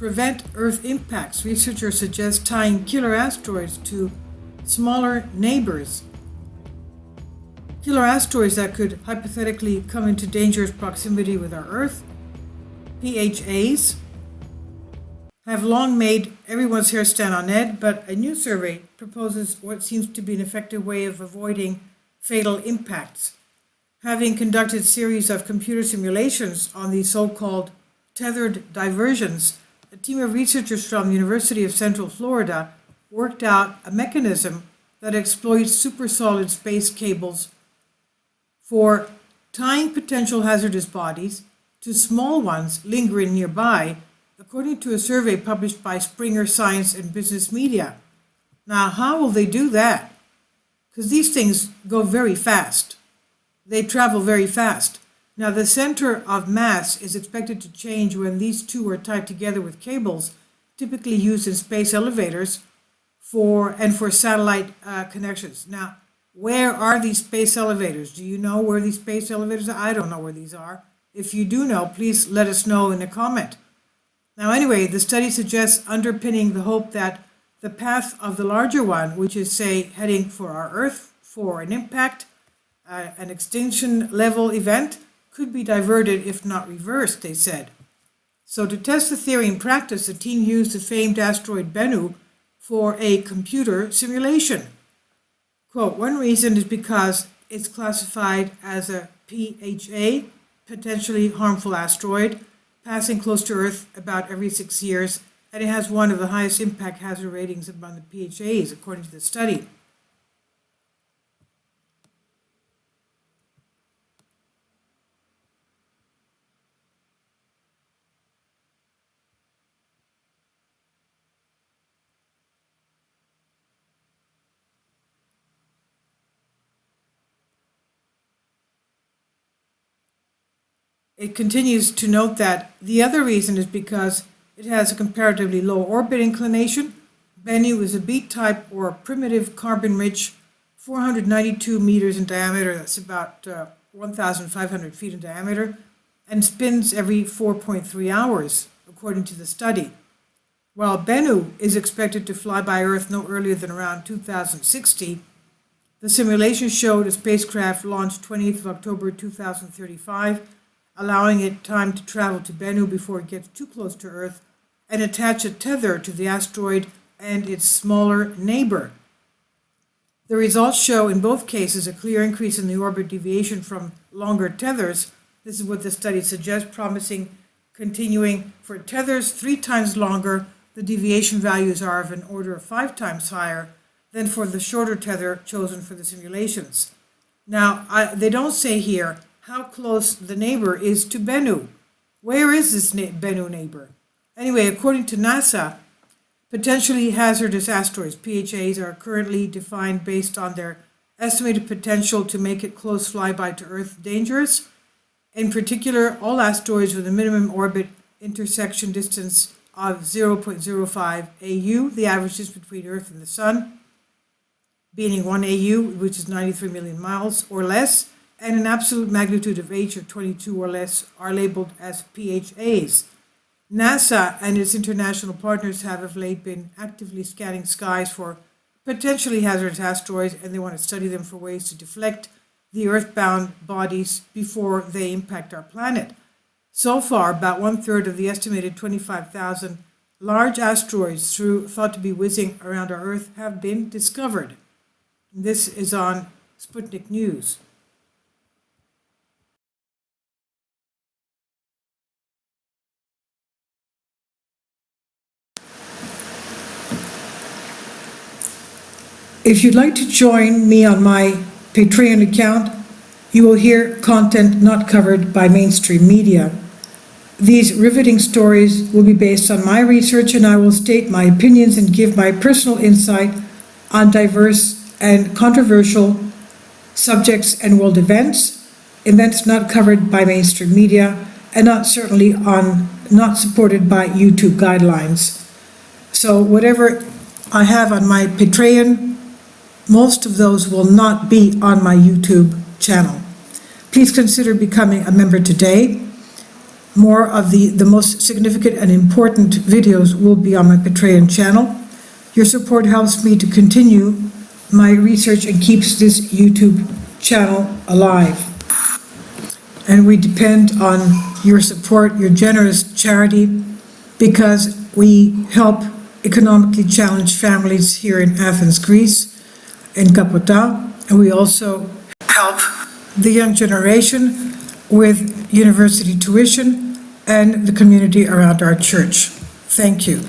prevent Earth impacts, researchers suggest tying killer asteroids to smaller neighbors. Killer asteroids that could hypothetically come into dangerous proximity with our Earth, PHAs, have long made everyone's hair stand on end, but a new survey proposes what seems to be an effective way of avoiding fatal impacts. Having conducted a series of computer simulations on these so-called tethered diversions, a team of researchers from the University of Central Florida worked out a mechanism that exploits supersolid space cables for tying potential hazardous bodies to small ones lingering nearby, according to a survey published by Springer Science and Business Media. Now, how will they do that? Because these things go very fast. They travel very fast. Now, the center of mass is expected to change when these two are tied together with cables, typically used in space elevators for satellite connections. Now, where are these space elevators? Do you know where these space elevators are? I don't know where these are. If you do know, please let us know in a comment. Now, anyway, the study suggests underpinning the hope that the path of the larger one, which is, say, heading for our Earth for an impact, an extinction level event, could be diverted if not reversed, they said. So to test the theory in practice, the team used the famed asteroid Bennu for a computer simulation. Quote, one reason is because it's classified as a PHA, potentially harmful asteroid, passing close to Earth about every 6 years, and it has one of the highest impact hazard ratings among the PHAs, according to the study. It continues to note that the other reason is because it has a comparatively low orbit inclination. Bennu is a beat-type or primitive carbon-rich 492 meters in diameter, that's about 1,500 feet in diameter, and spins every 4.3 hours, according to the study. While Bennu is expected to fly by Earth no earlier than around 2060, the simulation showed a spacecraft launched 20th of October 2035, allowing it time to travel to Bennu before it gets too close to Earth, and attach a tether to the asteroid and its smaller neighbor. The results show in both cases a clear increase in the orbit deviation from longer tethers. This is what the study suggests, promising continuing for tethers 3 times longer. The deviation values are of an order of 5 times higher than for the shorter tether chosen for the simulations. Now, they don't say here how close the neighbor is to Bennu. Where is this Bennu neighbor? Anyway, according to NASA, potentially hazardous asteroids, PHAs, are currently defined based on their estimated potential to make it close flyby to Earth dangerous. In particular, all asteroids with a minimum orbit intersection distance of 0.05 AU, the average distance between Earth and the Sun, being 1 AU, which is 93 million miles or less, and an absolute magnitude of H of 22 or less are labeled as PHAs. NASA and its international partners have of late been actively scanning skies for potentially hazardous asteroids, and they want to study them for ways to deflect the Earthbound bodies before they impact our planet. So far, about 1/3 of the estimated 25,000 large asteroids thought to be whizzing around our Earth have been discovered. This is on Sputnik News. If you'd like to join me on my Patreon account, you will hear content not covered by mainstream media. These riveting stories will be based on my research, and I will state my opinions and give my personal insight on diverse and controversial subjects and world events not covered by mainstream media, and not supported by YouTube guidelines. So whatever I have on my Patreon, most of those will not be on my YouTube channel. Please consider becoming a member today. More of the most significant and important videos will be on my Patreon channel. Your support helps me to continue my research and keeps this YouTube channel alive. And we depend on your support, your generous charity, because we help economically challenged families here in Athens, Greece, in Kapota, and we also help the young generation with university tuition and the community around our church. Thank you.